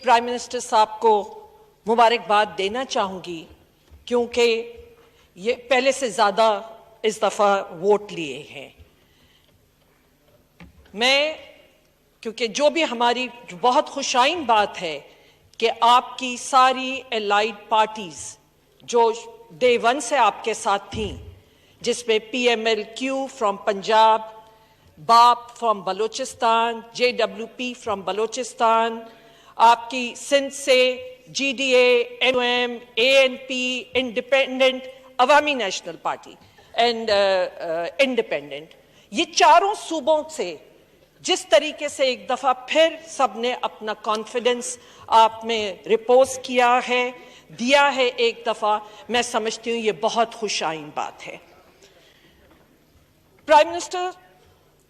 Prime minister साहब को मुबारकबाद देना चाहूँगी क्योंकि ये पहले से ज़्यादा इस दफ़ा वोट लिए हैं। क्योंकि जो भी हमारी बहुत खुशाइन बात है कि आपकी सारी एलाइड पार्टीज़ जो डे वन से आपके साथ थीं, जिसमें PMLQ फ्रॉम पंजाब, बाप from Balochistan, JWP from Balochistan, आपकी सिंध से GDA, NUM, ANP, independent, Awami national party and independent, ये चारों सूबों से जिस तरीके से एक दफ़ा फिर सबने अपना कॉन्फिडेंस आप में रिपोज किया है, दिया है एक दफ़ा, मैं समझती हूँ ये बहुत खुशाइन बात है। प्राइम मिनिस्टर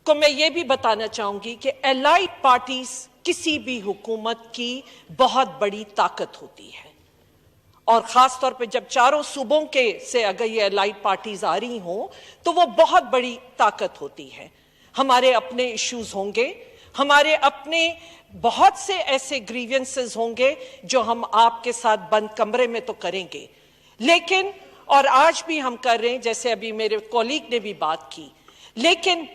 को मैं ये भी बताना चाहूँगी कि एलाइड पार्टीज किसी भी हुकूमत की बहुत बड़ी ताकत होती है, और ख़ास तौर पे जब चारों सूबों के से अगर ये एलाइड पार्टीज आ रही हों तो वो बहुत बड़ी ताकत होती है। हमारे अपने इश्यूज होंगे, हमारे अपने बहुत से ऐसे ग्रीवियंसेस होंगे जो हम आपके साथ बंद कमरे में तो करेंगे, लेकिन और आज भी हम कर रहे हैं, जैसे अभी मेरे कॉलीग ने भी बात की, लेकिन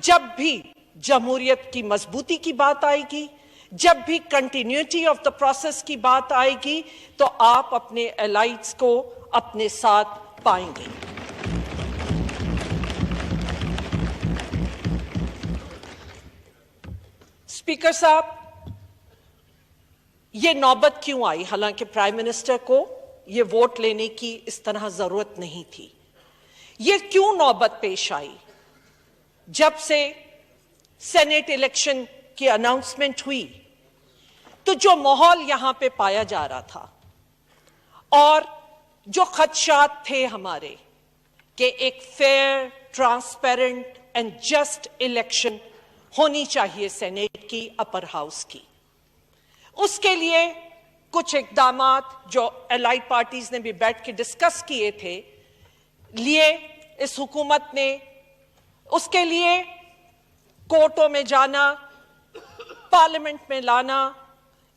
जब भी जमहूरियत की मजबूती की बात आएगी, जब भी कंटिन्यूटी ऑफ द प्रोसेस की बात आएगी, तो आप अपने एलाइड्स को अपने साथ पाएंगे। स्पीकर साहब, ये नौबत क्यों आई? हालांकि प्राइम मिनिस्टर को ये वोट लेने की इस तरह जरूरत नहीं थी। ये क्यों नौबत पेश आई? जब से सेनेट इलेक्शन की अनाउंसमेंट हुई तो जो माहौल यहां पे पाया जा रहा था और जो खदशात थे हमारे कि एक fair, transparent and just election होनी चाहिए सेनेट की, अपर हाउस की, उसके लिए कुछ इकदामात जो एलाइड पार्टीज ने भी बैठ के डिस्कस किए थे, लिए इस हुकूमत ने, उसके लिए कोर्टों में जाना, पार्लियामेंट में लाना,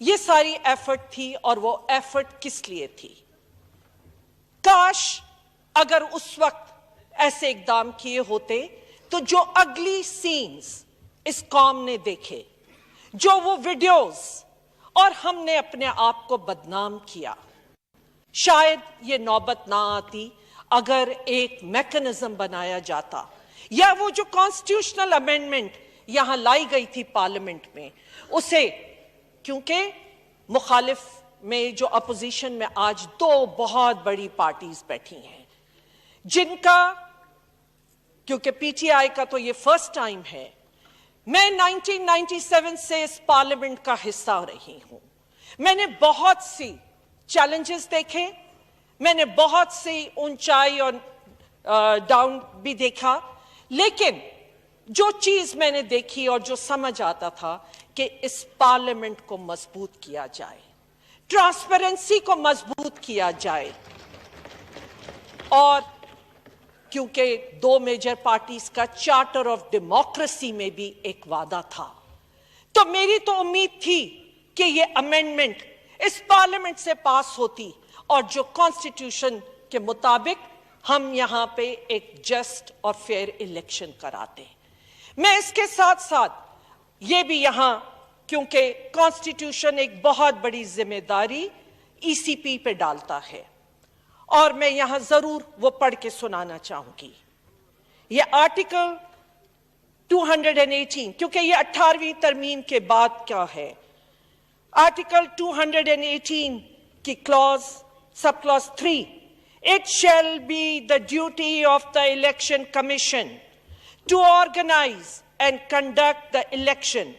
ये सारी एफर्ट थी। और वो एफर्ट किस लिए थी? काश अगर उस वक्त ऐसे इकदाम किए होते तो जो अगली सीन्स इस कौम ने देखे, जो वो वीडियोस, और हमने अपने आप को बदनाम किया, शायद ये नौबत ना आती अगर एक मैकेनिज्म बनाया जाता, या वो जो कॉन्स्टिट्यूशनल अमेंडमेंट यहां लाई गई थी पार्लियामेंट में, उसे, क्योंकि मुखालिफ में जो अपोजिशन में आज दो बहुत बड़ी पार्टीज बैठी हैं, जिनका, क्योंकि PTI का तो ये फर्स्ट टाइम है, मैं 1997 से इस पार्लियामेंट का हिस्सा रही हूं, मैंने बहुत सी चैलेंजेस देखे, मैंने बहुत सी ऊंचाई और डाउन भी देखा, लेकिन जो चीज मैंने देखी और जो समझ आता था कि इस पार्लियामेंट को मजबूत किया जाए, ट्रांसपेरेंसी को मजबूत किया जाए, और क्योंकि दो मेजर पार्टीज का चार्टर ऑफ डेमोक्रेसी में भी एक वादा था, तो मेरी तो उम्मीद थी कि ये अमेंडमेंट इस पार्लियामेंट से पास होती और जो कॉन्स्टिट्यूशन के मुताबिक हम यहां पे एक जस्ट और फेयर इलेक्शन कराते। मैं इसके साथ साथ ये भी यहां, क्योंकि कॉन्स्टिट्यूशन एक बहुत बड़ी जिम्मेदारी ECP पे डालता है, और मैं यहां जरूर वो पढ़ के सुनाना चाहूंगी। ये आर्टिकल 218, क्योंकि ये 18वीं तरमीम के बाद क्या है, आर्टिकल 218 की clause, sub clause 3, it shall be the duty of the election commission to organize and conduct the election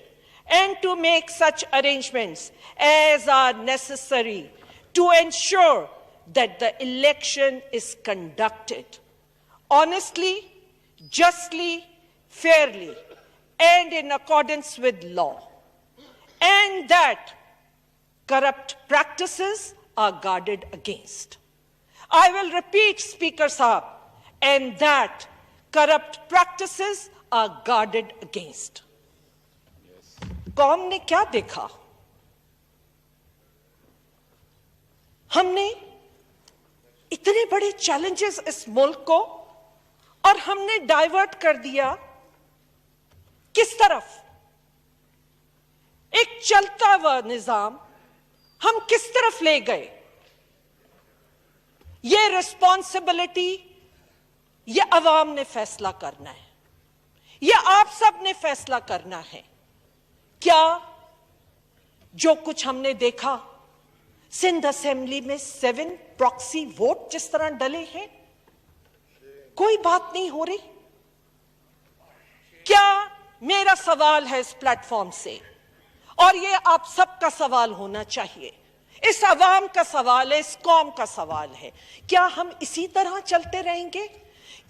and to make such arrangements as are necessary to ensure that the election is conducted honestly, justly, fairly, and in accordance with law, and that corrupt practices are guarded against. I will repeat, Speaker Sahab, and that corrupt practices are guarded against. कौम ने क्या देखा? ہم نے اتنے بڑے challenges اس ملک کو اور ہم نے ڈائیورٹ کر دیا کس طرف؟ ایک چلتا ہوا نظام ہم کس طرف لے گئے؟ یہ ریسپانسبلٹی یہ عوام نے فیصلہ کرنا ہے، یہ آپ سب نے فیصلہ کرنا ہے۔ کیا جو کچھ ہم نے دیکھا سندھ اسمبلی میں 7 پراکسی ووٹ جس طرح ڈلے ہیں، کوئی بات نہیں ہو رہی؟ کیا میرا سوال ہے اس پلیٹ فارم سے، اور یہ آپ سب کا سوال ہونا چاہیے، اس عوام کا سوال ہے، اس قوم کا سوال ہے، کیا ہم اسی طرح چلتے رہیں گے؟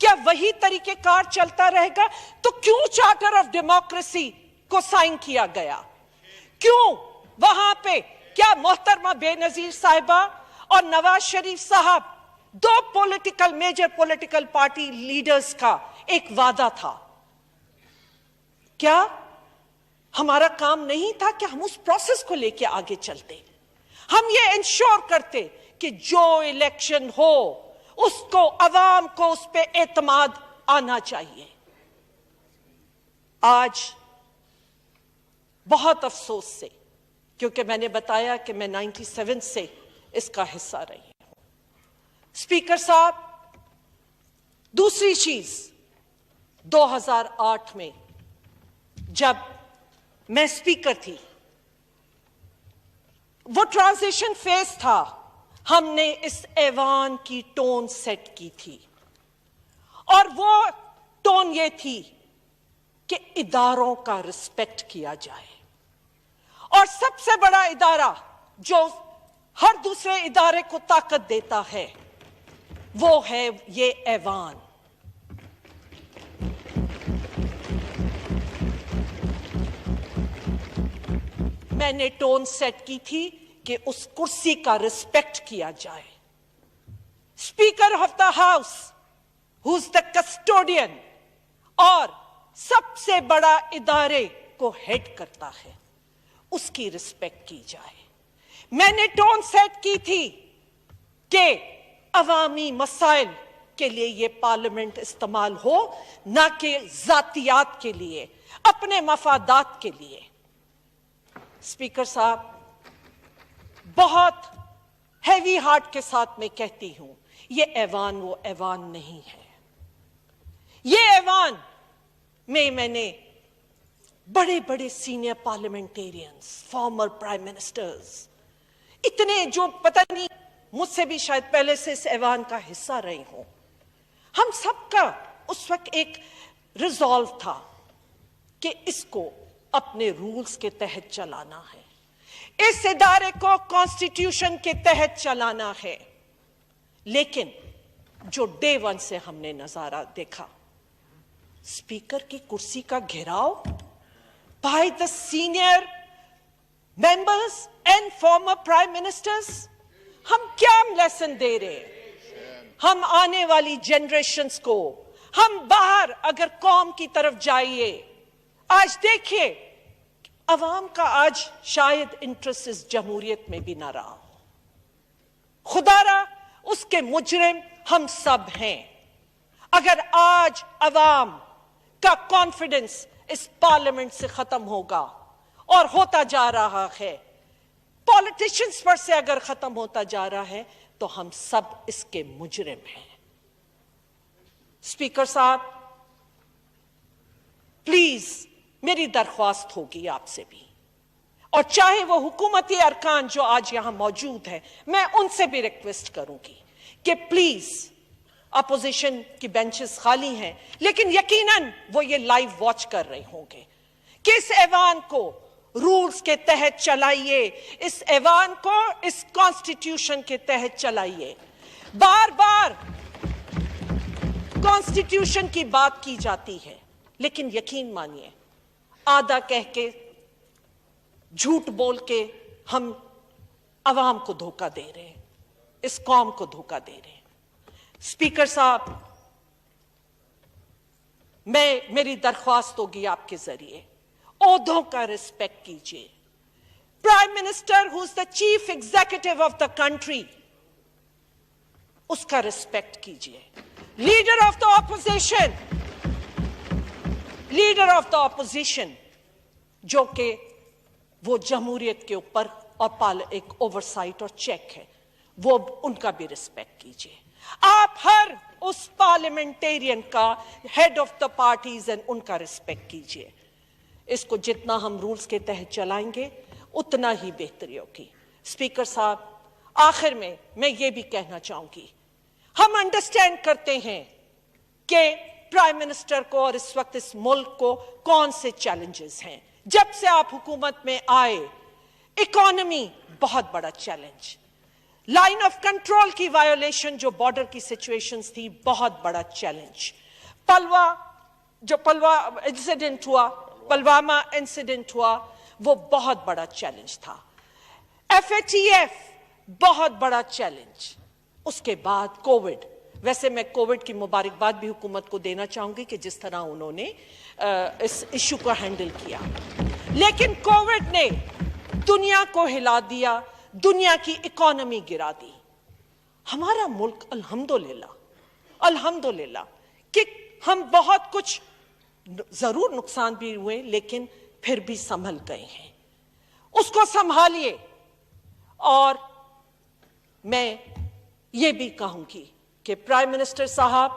کیا وہی طریقہ کار چلتا رہے گا؟ تو کیوں چارٹر آف ڈیموکریسی کو سائن کیا گیا؟ کیوں وہاں پہ کیا محترمہ بے نظیر صاحبہ اور نواز شریف صاحب 2 میجر پولیٹیکل پارٹی لیڈرز کا ایک وعدہ تھا؟ کیا ہمارا کام نہیں تھا کہ ہم اس پروسیس کو لے کے آگے چلتے؟ ہم یہ انشور کرتے کہ جو الیکشن ہو اس کو عوام کو اس پہ اعتماد آنا چاہیے۔ آج بہت افسوس سے، کیونکہ میں نے بتایا کہ میں 97 سے اس کا حصہ رہی ہوں۔ اسپیکر صاحب، دوسری چیز 2008 میں جب میں اسپیکر تھی، وہ ٹرانزیشن فیز تھا، ہم نے اس ایوان کی ٹون سیٹ کی تھی، اور وہ ٹون یہ تھی کہ اداروں کا رسپیکٹ کیا جائے، اور سب سے بڑا ادارہ جو ہر دوسرے ادارے کو طاقت دیتا ہے وہ ہے یہ ایوان۔ میں نے ٹون سیٹ کی تھی کہ اس کرسی کا رسپیکٹ کیا جائے۔ Speaker of the house whose the custodian اور سب سے بڑا ادارے کو ہیڈ کرتا ہے، اس کی رسپیکٹ کی جائے۔ میں نے ٹون سیٹ کی تھی کہ عوامی مسائل کے لیے یہ پارلیمنٹ استعمال ہو، نہ کہ ذاتیات کے لیے، اپنے مفادات کے لیے۔ اسپیکر صاحب، بہت ہیوی ہارٹ کے ساتھ میں کہتی ہوں، یہ ایوان وہ ایوان نہیں ہے۔ یہ ایوان میں نے بڑے بڑے senior parliamentarians, farmer prime ministers, اتنے جو پتہ نہیں مجھ سے بھی شاید پہلے سے اس ایوان کا حصہ رہے ہوں، ہم سب کا اس وقت ایک ریزالو تھا کہ اس کو اپنے رولز کے تحت چلانا ہے، اس ادارے کو کانسٹیٹیوشن کے تحت چلانا ہے۔ لیکن جو ڈے 1 سے ہم نے نظارہ دیکھا، اسپیکر کی کرسی کا گھیراؤ by the senior members and former prime ministers, ہم کیا لیسن دے رہے ہیں ہم آنے والی جنریشنز کو؟ ہم باہر اگر قوم کی طرف جائیے، آج دیکھیے عوام کا آج شاید انٹرسٹ اس جمہوریت میں بھی نہ رہا ہو، خدا را اس کے مجرم ہم سب ہیں۔ اگر آج عوام کا کانفیڈنس اس پارلیمنٹ سے ختم ہوگا، اور ہوتا جا رہا ہے، پولیٹیشنز پر سے اگر ختم ہوتا جا رہا ہے، تو ہم سب اس کے مجرم ہیں۔ اسپیکر صاحب، پلیز میری درخواست ہوگی آپ سے بھی، اور چاہے وہ حکومتی ارکان جو آج یہاں موجود ہیں، میں ان سے بھی ریکویسٹ کروں گی کہ پلیز، اپوزیشن کی بینچز خالی ہیں لیکن یقیناً وہ یہ لائیو واچ کر رہے ہوں گے، کہ اس ایوان کو رولز کے تحت چلائیے، اس ایوان کو اس کانسٹیٹیوشن کے تحت چلائیے۔ بار بار کانسٹیٹیوشن کی بات کی جاتی ہے، لیکن یقین مانیے آدھا کہہ کے، جھوٹ بول کے ہم عوام کو دھوکہ دے رہے ہیں، اس قوم کو دھوکہ دے رہے ہیں۔ اسپیکر صاحب، میری درخواست ہوگی آپ کے ذریعے، عہدوں کا رسپیکٹ کیجیے۔ Prime minister who is the chief executive of the country उसका रिस्पेक्ट कीजिए। लीडर ऑफ द ऑपोजिशन जो कि वो जमहूरियत के ऊपर और एक ओवरसाइट और चेक है, वो उनका भी रिस्पेक्ट कीजिए। आप हर उस पार्लियामेंटेरियन का, head of the parties and उनका रिस्पेक्ट कीजिए। इसको जितना हम रूल्स के तहत चलाएंगे उतना ही बेहतरी होगी। स्पीकर साहब, आखिर में मैं ये भी कहना चाहूंगी, हम अंडरस्टैंड करते हैं कि प्राइम मिनिस्टर को और इस वक्त इस मुल्क को कौन से चैलेंजेस हैं। जब से आप हुकूमत में आए, इकोनॉमी बहुत बड़ा चैलेंज, लाइन ऑफ कंट्रोल की वायोलेशन जो बॉर्डर की सिचुएशंस थी, बहुत बड़ा चैलेंज, पुलवामा इंसिडेंट हुआ, वो बहुत बड़ा चैलेंज था, FATF बहुत बड़ा चैलेंज, उसके बाद कोविड। वैसे मैं कोविड की मुबारकबाद भी हुकूमत को देना चाहूंगी कि जिस तरह उन्होंने इस इशू को हैंडल किया, लेकिन कोविड ने दुनिया को हिला दिया, दुनिया की इकोनॉमी गिरा दी। हमारा मुल्क अल्हम्दुलिल्लाह कि हम बहुत कुछ जरूर नुकसान भी हुए लेकिन फिर भी संभल गए हैं, उसको संभालिए। और मैं ये भी कहूंगी कि प्राइम मिनिस्टर साहब,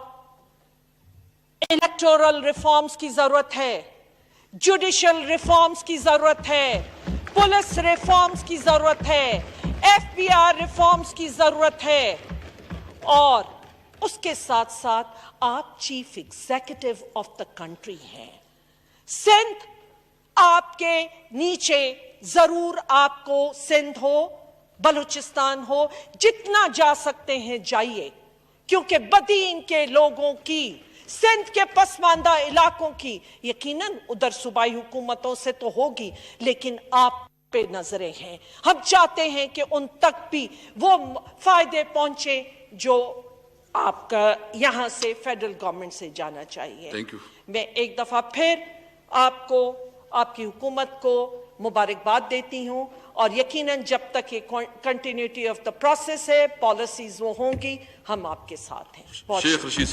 इलेक्टोरल रिफॉर्म्स की जरूरत है, जुडिशियल रिफॉर्म्स की जरूरत है, पुलिस रिफॉर्म्स की जरूरत है, FBR रिफॉर्म्स की जरूरत है, और उसके साथ साथ आप chief executive of the country हैं। सिंध आपके नीचे, जरूर आपको सिंध हो, बलूचिस्तान हो, जितना जा सकते हैं जाइए, क्योंकि बदीन के लोगों की, सिंध के पसमानदा इलाकों की, यकीनन उधर सूबाई हुकूमतों से तो होगी, लेकिन आप पे नजरें हैं। हम चाहते हैं कि उन तक भी वो फायदे पहुंचे जो आपका यहां से फेडरल गवर्नमेंट से जाना चाहिए। Thank you. मैं एक दफा फिर आपको, आपकी हुकूमत को मुबारकबाद देती हूं, और यकीनन जब तक ये कंटिन्यूटी ऑफ द प्रोसेस है, पॉलिसीज वो होंगी, हम आपके साथ हैं। शेख रशीद